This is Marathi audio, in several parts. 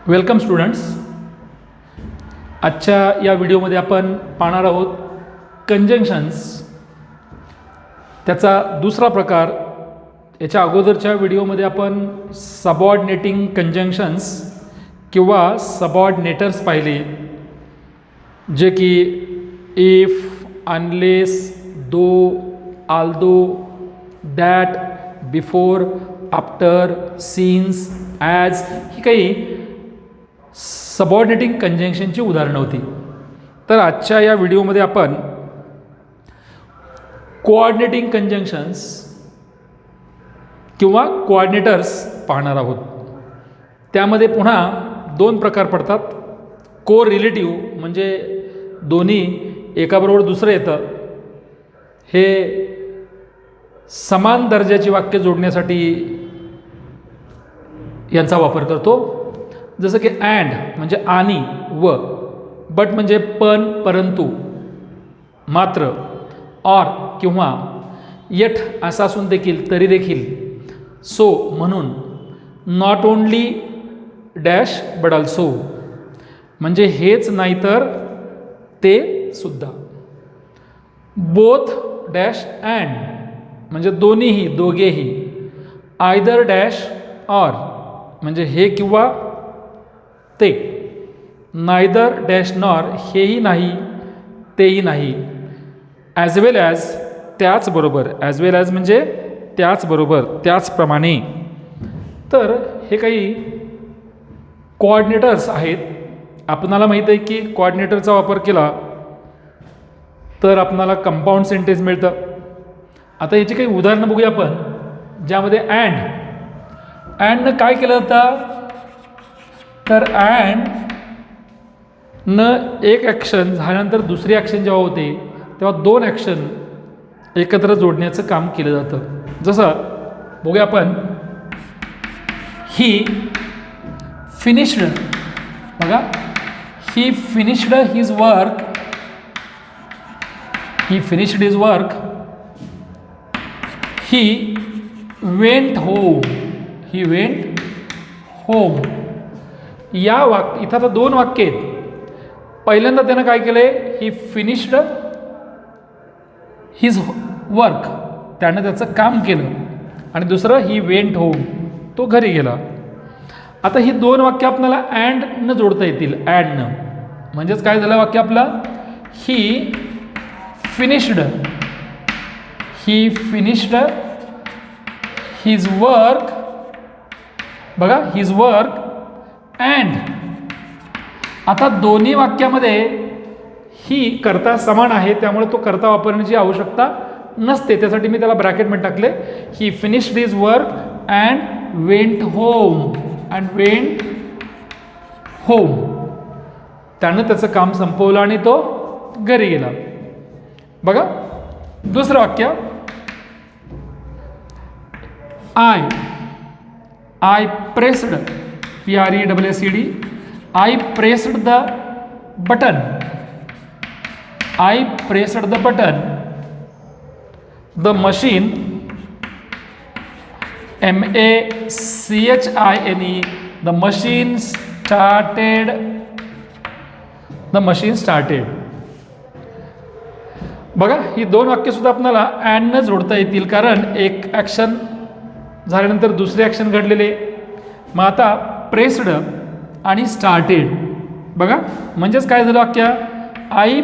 Welcome students. आजच्या या व्हिडिओमध्ये आपण पाहणार आहोत कंजंक्शन्स, त्याचा दुसरा प्रकार. याच्या अगोदरच्या व्हिडिओमध्ये आपण सबऑर्डिनेटिंग कंजंक्शन्स किंवा सबऑर्डिनेटर्स पाहिले, जे की if, unless, though, although, that, before, after, since, as ही काही सबऑर्डिनेटिंग कंजंक्शनची उदाहरणं होती. तर आजच्या या व्हिडिओमध्ये आपण कोऑर्डिनेटिंग कंजंक्शन्स किंवा कोऑर्डिनेटर्स पाहणार आहोत. त्यामध्ये पुन्हा दोन प्रकार पडतात. को रिलेटिव्ह म्हणजे दोन्ही एकाबरोबर दुसरं येतं. हे समान दर्जाची वाक्य जोडण्यासाठी यांचा वापर करतो. जसं की अँड म्हणजे आणि, व, बट म्हणजे पण, परंतु, मात्र, ऑर किंवा, येट असं असून देखील, तरी देखील, सो म्हणून, not only dash but also म्हणजे हेच नाही तर ते सुद्धा. बोथ डॅश अँड म्हणजे दोन्हीही, दोघेही. आयदर डॅश ऑर म्हणजे हे किंवा ते. नायदर डॅश नॉर हेही नाही तेही नाही. ॲज वेल ॲज त्याचबरोबर, ॲज वेल ॲज म्हणजे त्याचबरोबर, त्याचप्रमाणे. तर हे काही कोऑर्डिनेटर्स आहेत. आपणाला माहीत आहे की कोऑर्डिनेटरचा वापर केला तर आपणाला कंपाऊंड सेंटेन्स मिळतं. आता याची काही उदाहरणं बघूया आपण, ज्यामध्ये अँडनं काय केलं जातं, तर अँड न एक ॲक्शन झाल्यानंतर दुसरी ॲक्शन जेव्हा होते तेव्हा दोन ॲक्शन एकत्र जोडण्याचं काम केलं जातं. जसं बघूया आपण, ही फिनिश्ड, बघा, ही finished his work, he finished his work. He went home, he went home. या इथं आता दोन वाक्य आहेत. पहिल्यांदा त्यानं काय केलं आहे, ही फिनिश्ड हिज वर्क, त्यानं त्याचं काम केलं. आणि दुसरं ही वेंट होम, तो घरी गेला. आता ही दोन वाक्य आपल्याला अँडनं जोडता येतील. अँडनं म्हणजेच काय झालं वाक्य आपलं, ही फिनिश्ड, ही फिनिश्ड हिज वर्क, बघा, हिज वर्क अँड. आता दोन्ही वाक्यामध्ये ही कर्ता समान आहे, त्यामुळे तो कर्ता वापरण्याची आवश्यकता नसते. त्यासाठी मी त्याला ब्रॅकेटमध्ये टाकले, ही finished his work and went home, and went home. त्यानं त्याचं काम संपवलं आणि तो घरी गेला. बघा दुसरं वाक्य, I pressed, PRESSED, I pressed the button, I pressed the button. The machine, MACHINE, the machine started, the machine started. बघा ही दोन वाक्य सुद्धा आपल्याला अँडनं जोडता येतील, कारण एक ॲक्शन झाल्यानंतर दुसरे ॲक्शन घडलेले. मग आता प्रेस्ड आणि स्टार्टेड, बघा, म्हणजेच काय झालं वाक्य, I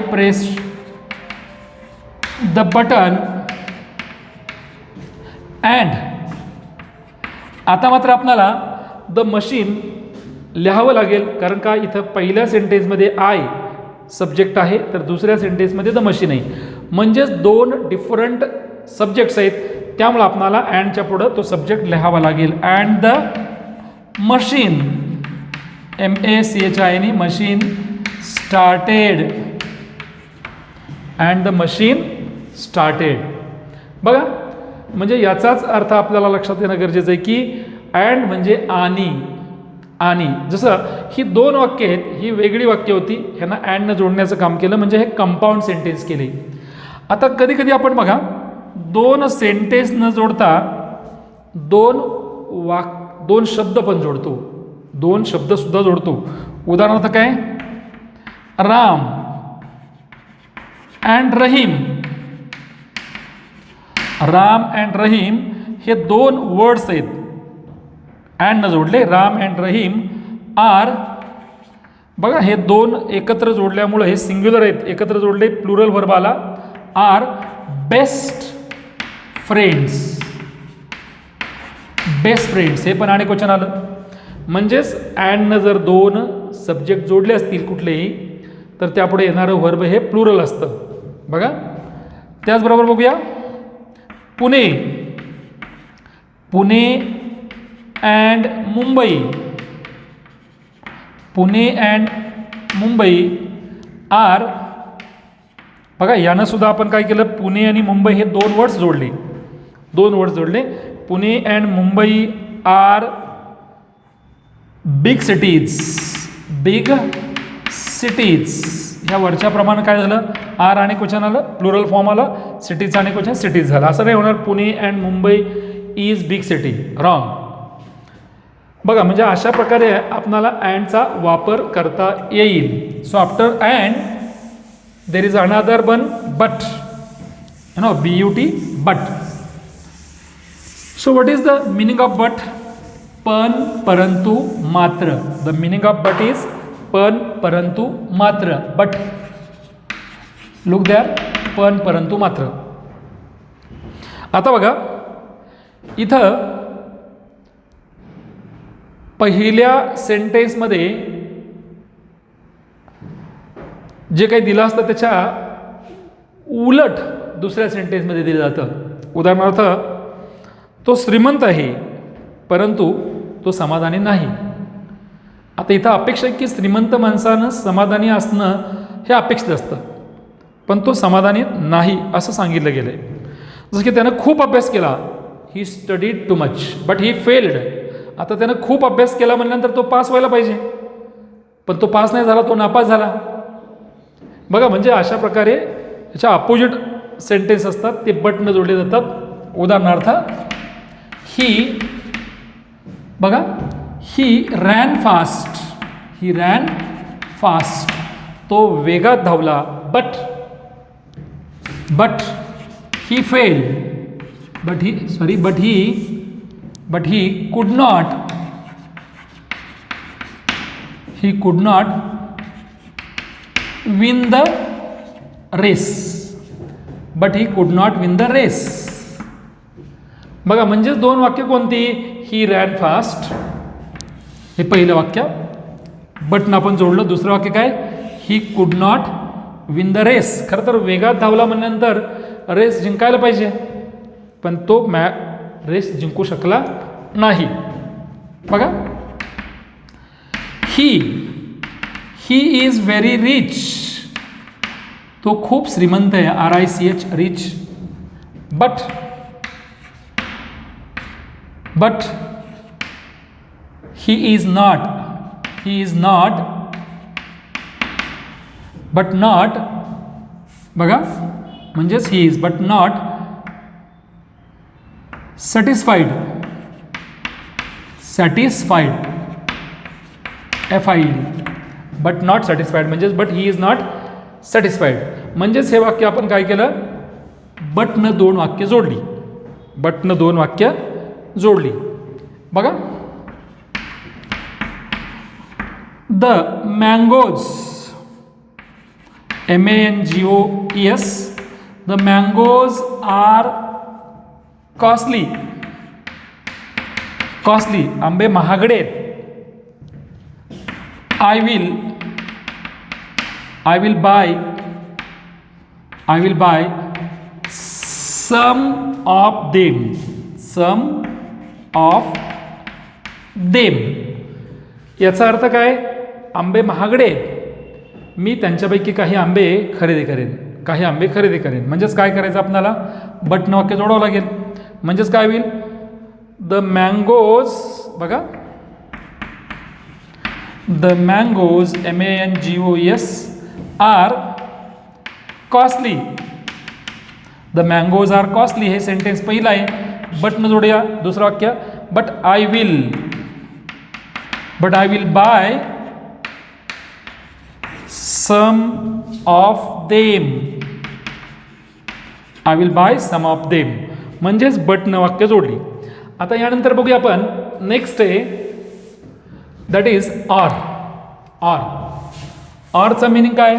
pressed the button and. आता मात्र आपल्याला द मशीन लिहावं लागेल, कारण का इथं पहिल्या सेंटेन्समध्ये आय सब्जेक्ट आहे, तर दुसऱ्या सेंटेन्समध्ये द मशीन आहे. म्हणजेच दोन डिफरंट सब्जेक्ट्स आहेत, त्यामुळे आपल्याला अँडच्या पुढं तो सब्जेक्ट लिहावा लागेल. And the machine, MACHINE, machine started, and the machine started. बघा म्हणजे याचाच अर्थ आपल्याला लक्षात येणं गरजेचं आहे की अँड म्हणजे आणि. जसं ही दोन वाक्य आहेत, ही वेगळी वाक्य होती, ह्यांना अँडनं जोडण्याचं काम केलं, म्हणजे हे कंपाऊंड सेंटेन्स केले. आता कधी कधी आपण बघा दोन सेंटेन्स न जोडता दोन शब्द पण जोडतो, दोन शब्द सुद्धा जोडतो. उदाहरणार्थ काय, राम अँड रहीम. राम अँड रहीम हे दोन वर्ड्स आहेत, अँड न जोडले. राम अँड रहीम आर, बघा हे दोन एकत्र जोडल्यामुळे हे सिंग्युलर आहेत, एकत्र जोडले प्लुरल वर्ब आला. Are best friends. Best friends हे पण अनेक वचन आलं. म्हणजेच अँडनं जर दोन सब्जेक्ट जोडले असतील कुठलेही, तर त्यापुढे येणारं वर्ब हे प्लुरल असतं. बघा त्याचबरोबर बघूया Pune. Pune and Mumbai. Pune and Mumbai are, बघा यानं सुद्धा आपण काय केलं, पुणे आणि मुंबई हे दोन वर्ड्स जोडले, दोन वर्ड्स जोडले. Pune and Mumbai are big cities. Big cities ह्या वरच्या प्रमाणे काय झालं, आर अनेक वचन आलं, प्लुरल फॉर्म आलं, सिटीज अनेक वचन सिटीज झालं. असं नाही होणार Pune and Mumbai is big city, wrong. बघा म्हणजे अशा प्रकारे आपणाला अँडचा वापर करता येईल. So after and there is another one but, you know, BUT, but. So what is the meaning of but? पण, परंतु, मात्र. The meaning of but is पण, परंतु, मात्र. बट, लुक देअर, पण, परंतु, मात्र. आता बघा इथं पहिल्या सेंटेन्समध्ये जे काही दिलं असतं त्याच्या उलट दुसऱ्या सेंटेन्समध्ये दिलं जातं. उदाहरणार्थ, तो श्रीमंत आहे परंतु तो समाधानी नाही. आता इथं अपेक्षा आहे की श्रीमंत माणसानं समाधानी असणं हे अपेक्षित असतं, पण तो समाधानी नाही असं सांगितलं गेलं आहे. जसं की त्यानं खूप अभ्यास केला, he studied too much but he failed. आता त्यानं खूप अभ्यास केला म्हणल्यानंतर तो पास व्हायला पाहिजे, पण तो पास नाही झाला, तो नापास झाला. बघा म्हणजे अशा प्रकारे याच्या अपोजिट सेंटेन्स असतात ते बटनं जोडले जातात. उदाहरणार्थ ही, बघा he ran fast. He ran fast, तो वेगात धावला. But he fail. But he could not. He could not win the race. But he could not win the race. बघा म्हणजेच दोन वाक्य कोणती, ही रॅन फास्ट हे पहिलं वाक्य, बटन आपण जोडलं. दुसरं वाक्य काय, ही could not win the race. खरं तर वेगात धावला म्हणल्यानंतर रेस जिंकायला पाहिजे, पण तो रेस जिंकू शकला नाही. बघा ही इज व्हेरी रिच. तो खूप श्रीमंत आहे, RICH, rich. But he is not. But not, बघा म्हणजेच he is but not satisfied. FID, but not satisfied म्हणजेच but he is not satisfied. म्हणजेच हे वाक्य आपण काय केलं, बटनं दोन वाक्य जोडली. बटनं दोन वाक्य जोडली. बघा the mangoes, MANGOES, the mangoes are costly. आंबे महागडे आहेत. I will buy some of them. याचा अर्थ काय, आंबे महागडे आहेत, मी त्यांच्यापैकी काही आंबे खरेदी करेन. म्हणजेच काय करायचं आपल्याला, बटन वाक्य जोडावं लागेल. म्हणजेच काय होईल, द मँगोज, बघा the mangoes MANGOES are costly. The mangoes are costly हे सेंटेन्स पहिलं आहे. बटन जोडूया. दुसरं वाक्य, but I will but I will buy some of them. I will buy some of them म्हणजेच बटनं वाक्य जोडली. आता यानंतर बघूया आपण नेक्स्ट आहे दॅट इज ऑर. ऑर ऑरचा मिनिंग काय?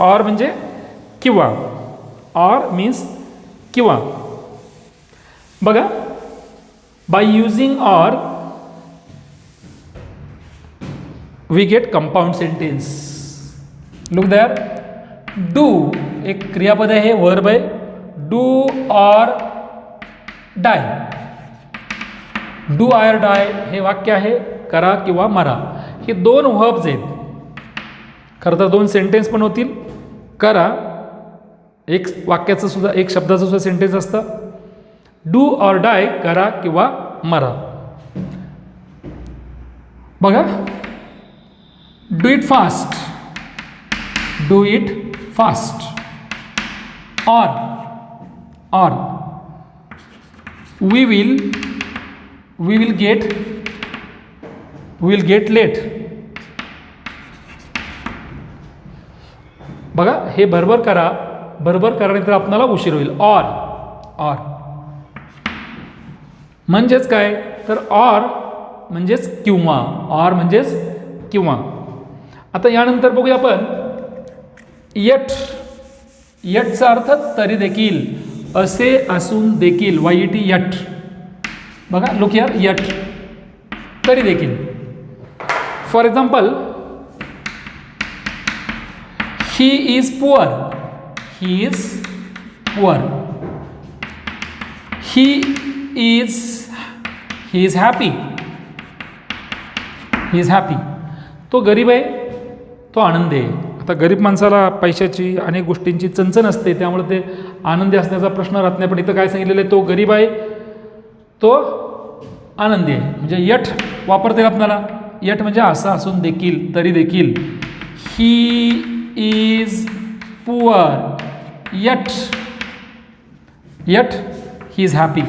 ऑर म्हणजे किंवा. ऑर मीन्स किंवा. बघा by using or we get compound sentence. Look there. Do एक क्रियापद आहे, वर्ब आहे. Do or die. Do or die हे वाक्य आहे, करा किंवा मरा. हे दोन व्हर्ब्स आहेत. खरं तर दोन सेंटेन्स पण होतील. करा एक वाक्याचं सुद्धा, एक शब्दाचं सुद्धा सेंटेन्स असतं. डू ऑर डाय करा किंवा मरा. बघा do it fast. Do it fast. Or we will get late. बघा हे बरोबर करा, बरोबर करानंतर आपल्याला उशीर होईल. ऑर म्हणजेच काय तर ऑर म्हणजेच किंवा. ऑर म्हणजेच किंवा. आता यानंतर बघूया आपण येट. येटचा अर्थ तरी देखील, असे असून देखील. YET yet. बघा लुक हिअर. यट तरी देखील. For example he is poor. He is poor. He is happy. He is happy. तो गरीब आहे, तो आनंदी आहे. आता गरीब माणसाला पैशाची अनेक गोष्टींची चणचण असते, त्यामुळे ते आनंदी असण्याचा प्रश्न राहत नाही. पण इथं काय सांगितलेलं आहे, तो गरीब आहे, तो आनंदी आहे. म्हणजे यट वापरता येईल आपल्याला. यट म्हणजे असं असून देखील, तरी देखील. He is poor yet he is happy.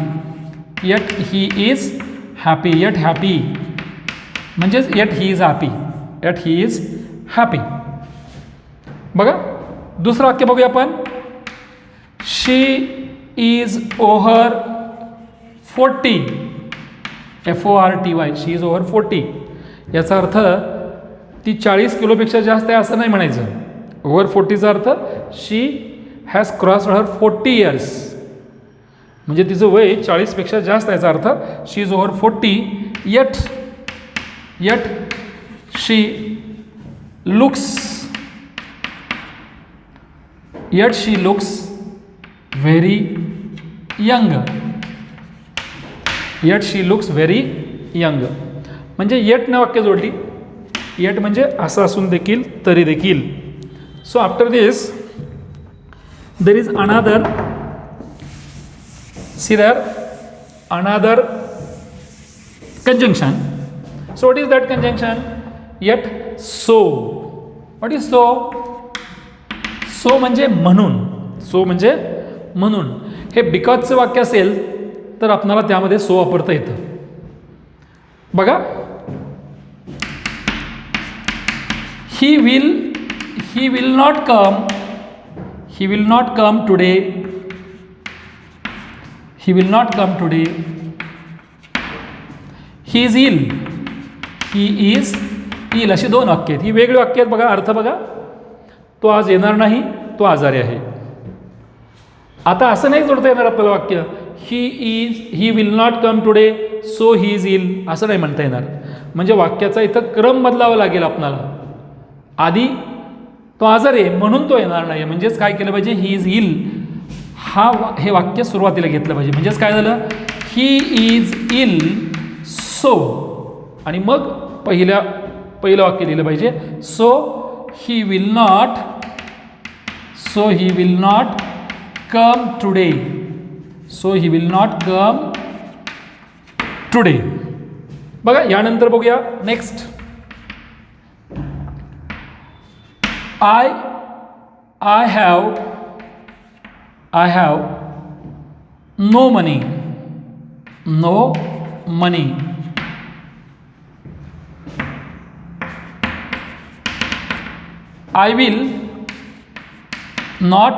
Yet he is happy. Yet happy म्हणजेच yet he is happy. Yet he is happy. बघा दुसरं वाक्य बघूया आपण. She is over 40. FORTY. She is over 40. याचा अर्थ ती 40 किलोपेक्षा जास्त आहे असं नाही म्हणायचं. ओव्हर 40चा अर्थ she has crossed her 40 years. म्हणजे तिचं वय 40पेक्षा जास्त आहे. याचा अर्थ she is over 40. Yet she looks. Yet she looks very young. Yet she looks very young. म्हणजे yet ने वाक्य जोडली. Yet म्हणजे असं असून देखील, तरी देखील. So after this there is another. See there another conjunction. So what is that conjunction? Yet so. What is so? So म्हणजे म्हणून. सो म्हणजे म्हणून. हे बिकॉजचं वाक्य असेल तर आपणाला त्यामध्ये सो वापरता येतं. बघा he will not come today. He will not come today. He is ill. He is ill. अशी दोन वाक्य आहेत. ही वेगळी वाक्य आहेत. बघा अर्थ बघा. तो आज येणार नाही, तो आजारी आहे. आता असं नाही जोडता येणार आपल्याला वाक्य. He will not come today so he is ill असं नाही म्हणता येणार. म्हणजे वाक्याचा इथं क्रम बदलावा लागेल आपल्याला. आधी तो आजारी आहे म्हणून तो येणार नाही. म्हणजेच काय केलं पाहिजे, ही इज इल हे वाक्य सुरुवातीला घेतलं पाहिजे. म्हणजेच काय झालं, ही इज इल सो आणि मग पहिलं वाक्य लिहिलं पाहिजे. So he will not come today. So he will not come today. बघा यानंतर बघूया next. I have no money. I will not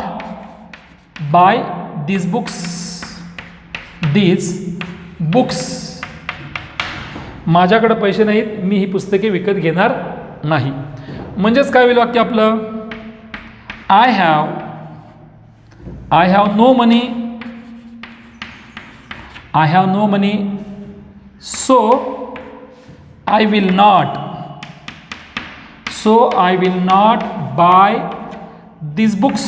buy these books. माझ्याकडे पैसे नाहीत, मी ही पुस्तके विकत घेणार नाही. म्हणजेच काय होईल वाक्य आपलं, I have no money, so I will not buy these books.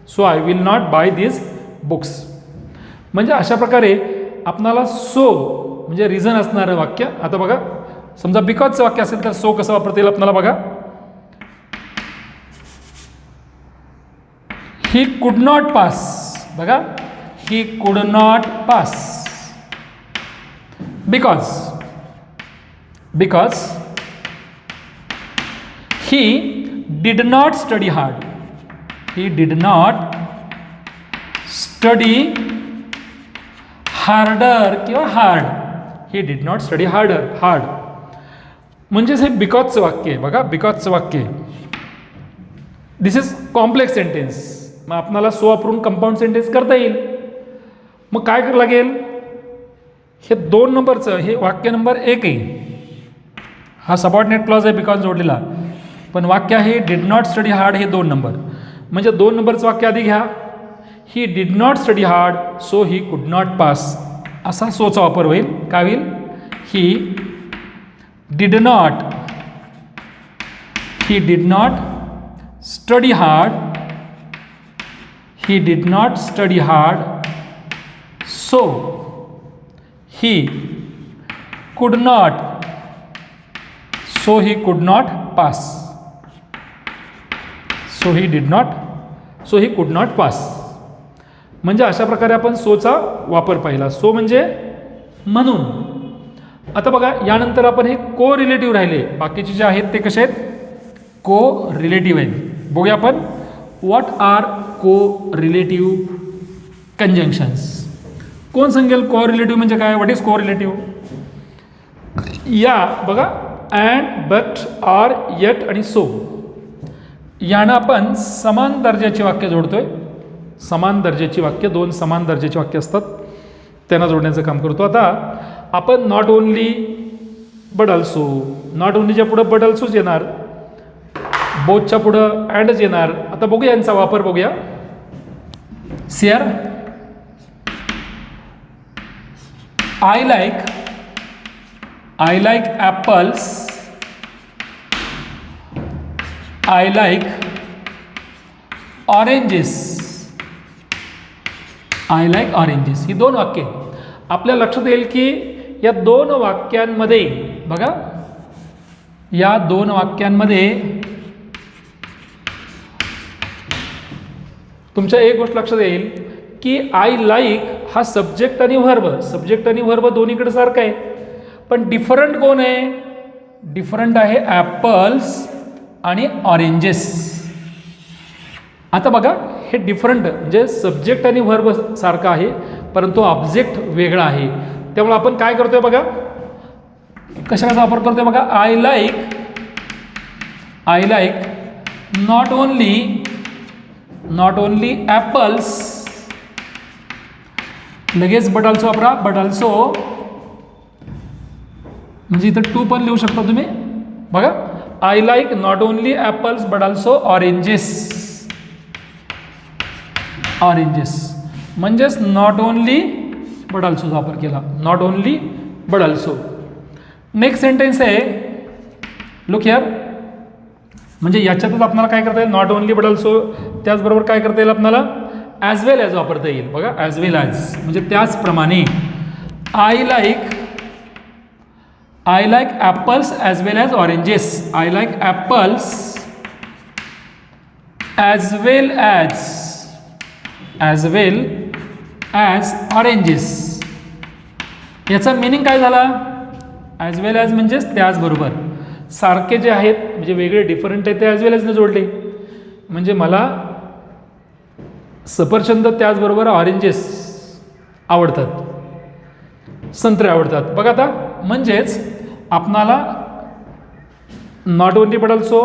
So I will not buy these books. म्हणजे अशा प्रकारे आपणाला सो म्हणजे रिझन असणारं वाक्य. आता बघा, समजा बिकॉजचं वाक्य असेल तर सो कसं वापरता येईल आपल्याला बघा. He could not pass. बघा, he could not pass because he did not study hard. Harder किंवा hard. He did not study hard. म्हणजेच हे बिकॉजचं वाक्य आहे. बघा, बिकॉजचं वाक्य आहे. This is complex sentence. मग आपल्याला सो वापरून कंपाऊंड सेंटेन्स करता येईल. मग काय करावं लागेल, हे 2 नंबरचं हे वाक्य नंबर 1 आहे. हा सबऑर्डिनेट क्लॉज आहे बिकॉज जोडलेला, पण वाक्य आहे डिड नॉट स्टडी हार्ड हे 2 नंबर. म्हणजे 2 नंबरचं वाक्य आधी घ्या. ही did not study hard so he could not pass. असा सोचा वापर होईल. काय होईल, ही did not study hard so he could not pass. So he could not pass. म्हणजे अशा प्रकारे आपण सोचा वापर पाहिला. सो म्हणजे म्हणून. आता बघा, यानंतर आपण हे को रिलेटिव्ह राहिले. बाकीचे जे आहेत ते कसे आहेत, को रिलेटिव्ह आहेत. बघूया आपण व्हॉट आर को रिलेटिव्ह कंजंक्शन्स. कोण सांगेल को रिलेटिव्ह म्हणजे काय, व्हॉट इज को रिलेटिव्ह. या बघा, अँड, बट, आर, येट आणि सो यानं आपण समान दर्जाची वाक्य जोडतोय. समान दर्जाची वाक्य, 2 समान दर्जाची वाक्य असतात, त्यांना जोडण्याचं काम करतो. आता आपण not only but also, not ओनलीच्या पुढं बट ऑल्सोच येणार, बोथच्या पुढं अँडच येणार. आता बघूया यांचा वापर बघूया. सियर I like apples, I like oranges. ही 2 वाक्ये. आपल्या लक्षात येईल की या 2 वाक्यांमध्ये बघा, या 2 वाक्यांमध्ये तुमच्या एक गोष्ट लक्षात येईल की आय लाईक हा सब्जेक्ट आणि व्हर्ब दोन्हीकडे सारखा आहे, पण डिफरंट कोण आहे, डिफरंट आहे ॲपल्स आणि ऑरेंजेस. आता बघा, हे डिफरंट म्हणजे सब्जेक्ट आणि व्हर्ब सारखा आहे, परंतु ऑब्जेक्ट वेगळा आहे. त्यामुळे आपण काय करतोय बघा, कशाचा वापर करतोय बघा. I like not only apples, लगेच बट ऑल्सो वापरा. बट ऑल्सो म्हणजे इथं 2 पण लिहू शकता तुम्ही. बघा, I like not only apples but also oranges. म्हणजेच नॉट ओनली बट ऑल्सोचा वापर केला. Not only but also. Next sentence आहे, लुक हिअर. म्हणजे याच्यातच आपल्याला काय करता येईल, नॉट ओनली बट ऑल्सो, त्याचबरोबर काय करता येईल आपल्याला, ॲज वेल ॲज वापरता येईल. बघा, ॲज वेल ॲज म्हणजे त्याचप्रमाणे I like apples as well as oranges. I like apples as well as oranges. याचा मिनिंग काय झाला, ॲज वेल ॲज म्हणजेच त्याचबरोबर. सारखे जे आहेत म्हणजे वेगळे डिफरंट आहेत ते ॲज वेल ॲजने जोडले. म्हणजे मला सफरचंद त्याचबरोबर ऑरेंजेस आवडतात, संत्रे आवडतात. बघा आता, म्हणजेच आपणाला नॉट ओनली बट ऑल्सो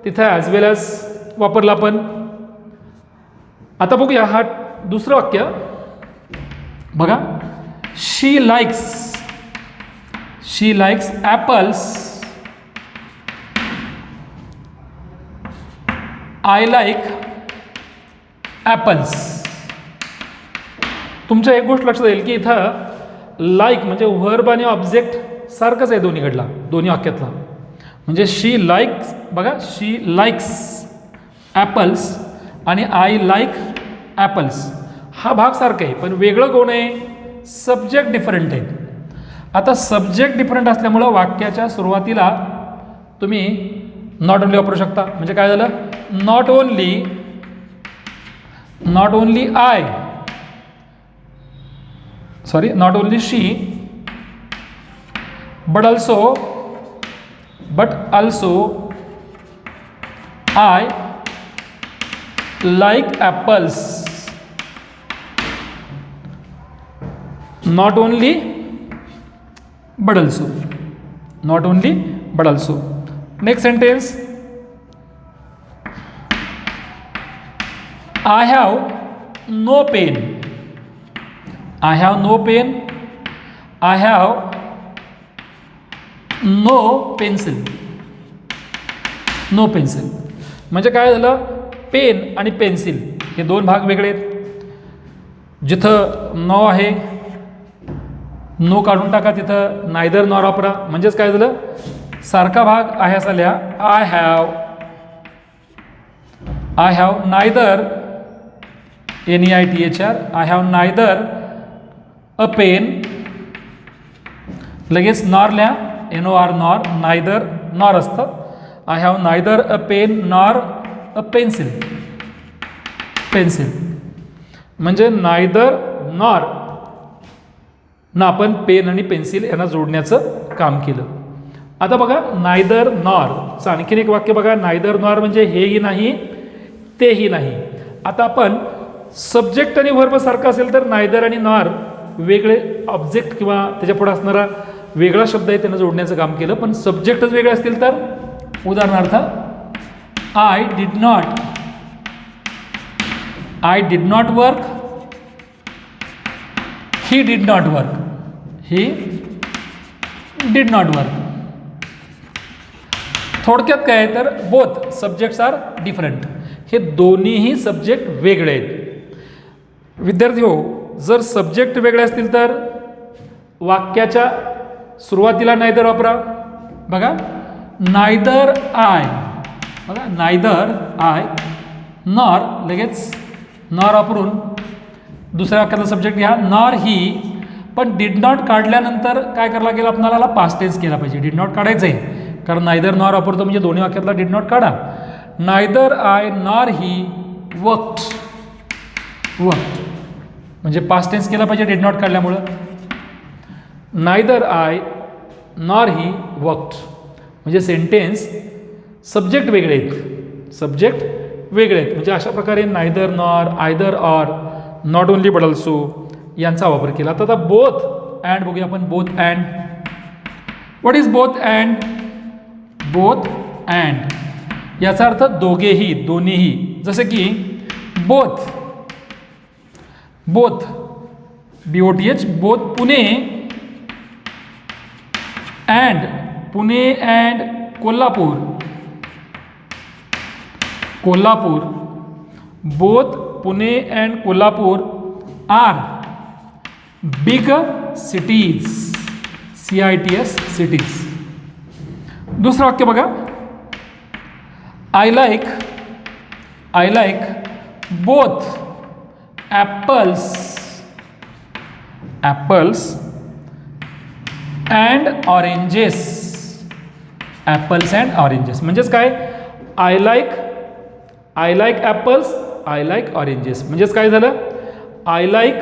तिथं ॲज वेल ॲज वापरला आपण. आता बघूया हा दुसरं वाक्य बघा. She likes apples. I like apples. तुमच्या एक गोष्ट लक्षात येईल की इथं लाईक म्हणजे व्हर्ब आणि ऑब्जेक्ट सारखंच आहे दोन्ही वाक्यातला. म्हणजे शी लाईक्स बघा, शी लाईक्स ॲपल्स आणि आय लाईक ॲपल्स हा भाग सारखा आहे, पण वेगळं कोण आहे? सब्जेक्ट डिफरंट आहे. आता सब्जेक्ट डिफरंट असल्यामुळं वाक्याच्या सुरुवातीला तुम्ही नॉट ओनली वापरू शकता. म्हणजे काय झालं? Not only I, sorry, not only she but also I like apples. Not only but also. Next sentence. I have no pen. I have no pencil. म्हणजे काय झालं? पेन आणि पेन्सिल हे दोन भाग वेगळे आहेत. जिथं नो आहे, नो काढून टाका, तिथं नायदर नॉर वापरा. म्हणजेच काय झालं? सारखा भाग आहे असा लिहा. I have neither NEITHR. I have neither a pen. लगेच नॉर लिहा, NOR नॉर. नायदर नॉर असतं. I have neither a pen nor a pencil. म्हणजे नायदर नॉर ना आपण पेन आणि पेन्सिल यांना जोडण्याचं काम केलं. आता बघा नायदर नॉरचं आणखीन एक वाक्य बघा. नायदर नॉर म्हणजे हेही नाही तेही नाही. आता आपण सब्जेक्ट आणि वर्ब सारखा असेल तर नायदर आणि नॉर वेगळे ऑब्जेक्ट किंवा त्याच्या पुढे असणारा वेगळा शब्द आहे त्यांना जोडण्याचं काम केलं. पण सब्जेक्टच वेगळे असतील तर उदाहरणार्थ I did not work, he did not work. थोडक्यात काय आहे तर बोथ सब्जेक्ट्स आर डिफरंट. हे दोन्हीही सब्जेक्ट वेगळे आहेत. विद्यार्थी हो, जर सब्जेक्ट वेगळे असतील तर वाक्याच्या सुरुवातीला नायदर वापरा. बघा नायदर आय, बघा नायदर आय नॉर, लगेच नॉर वापरून दुसऱ्या वाक्यातला सब्जेक्ट घ्या. नॉर ही. पण डिड नॉट काढल्यानंतर काय करायला गेलं? आपल्याला पास्ट टेन्स केला पाहिजे. डिड नॉट काढायचं आहे कारण नायदर नॉर वापरतो म्हणजे दोन्ही वाक्यातला डिड नॉट काढा. Neither I nor he worked म्हणजे पास्ट टेन्स केला पाहिजे डिड नॉट काढल्यामुळं. Neither I nor he worked म्हणजे सेंटेन्स सब्जेक्ट वेगळे आहेत. म्हणजे अशा प्रकारे neither nor, either or, not only but also यांचा वापर केला. आता बोथ अँड बघूया आपण. Both and. What is both and? Both and याचा अर्थ दोघेही, दोन्हीही. जसे की both BOTH both Pune and Kolhapur. Both Pune and Kolhapur are big cities. CITS cities. दुसरं वाक्य बघा. I like both apples and oranges. म्हणजेच काय? I like apples, I like oranges. म्हणजेच काय झालं? I like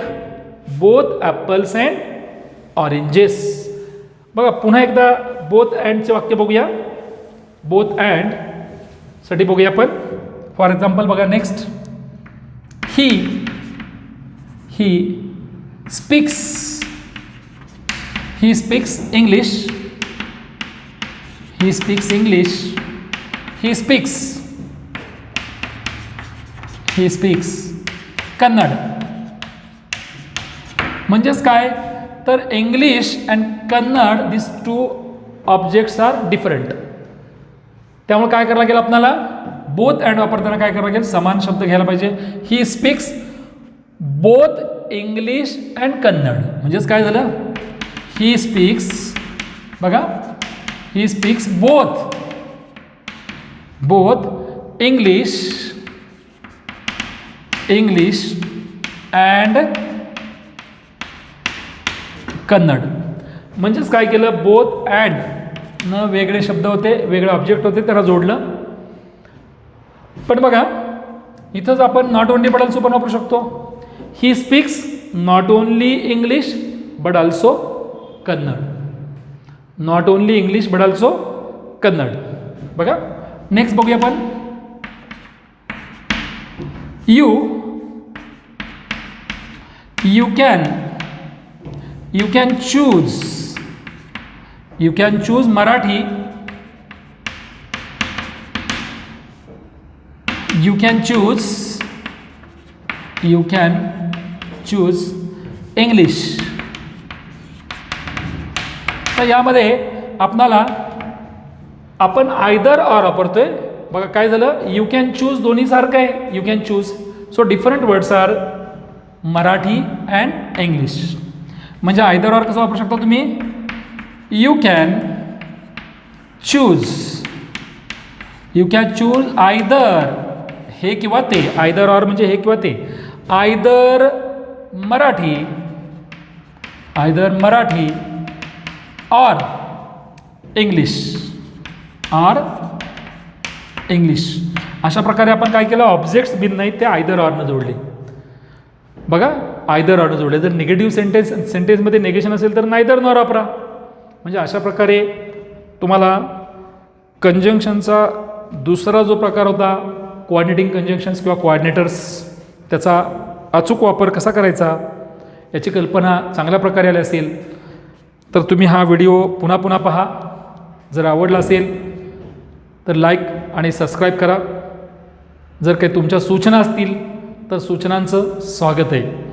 both apples and oranges. बघा पुन्हा एकदा बोथ अँडचे वाक्य बघूया. बोथ अँड साठी बघूया आपण. फॉर एक्झाम्पल बघा next. he speaks English he speaks English, he speaks Kannada. म्हणजेच काय तर English and Kannada this two objects are different. त्यामुळे काय करायला लागेल आपल्याला बोथ अँड वापरताना काय करायला लागेल समान शब्द घ्यायला पाहिजे. He speaks both English and Kannada. म्हणजेच काय झालं ही स्पीक्स बघा he speaks both English and Kannada. म्हणजेच काय केलं बोथ अँड न वेगळे शब्द होते वेगळे ऑब्जेक्ट होते त्याला जोडलं. पण बघा इथंच आपण नॉट ओनली बट ऑल्सो पण वापरू शकतो. He speaks not only English but also Kannada. Not only English but also Kannada. बघा नेक्स्ट बघूया आपण. you can choose Marathi, you can choose English. तर यामध्ये आपणाला आपण आयदर ऑर वापरतोय. बघा काय झालं यू कॅन चूज दोन्ही सारखं आहे. You can choose so different words are Marathi and English. म्हणजे आयदर ऑर कसं वापरू शकता तुम्ही यू कॅन चूज आयदर हे किंवा ते. आयदर ऑर म्हणजे हे किंवा ते. Either Marathi or English. अशा प्रकारे आपण काय केलं ऑब्जेक्ट्स भिन्न आहेत ते आयदर ऑरनं जोडले. बघा आयदर ऑरनं जोडले. जर निगेटिव्ह सेंटेन्समध्ये नेगेशन असेल तर नायदर नॉर वापरा. म्हणजे अशा प्रकारे तुम्हाला कंजंक्शनचा दुसरा जो प्रकार होता कोऑर्डिनेटिंग कंजंक्शन्स किंवा कोऑर्डिनेटर्स त्याचा अचूक वापर कसा करायचा याची कल्पना चांगल्या प्रकारे आली असेल तर तुम्ही हा व्हिडिओ पुन्हा पुन्हा पहा. जर आवडला असेल तर लाईक आणि सबस्क्राईब करा. जर काही तुमच्या सूचना असतील तर सूचनांचं स्वागत आहे.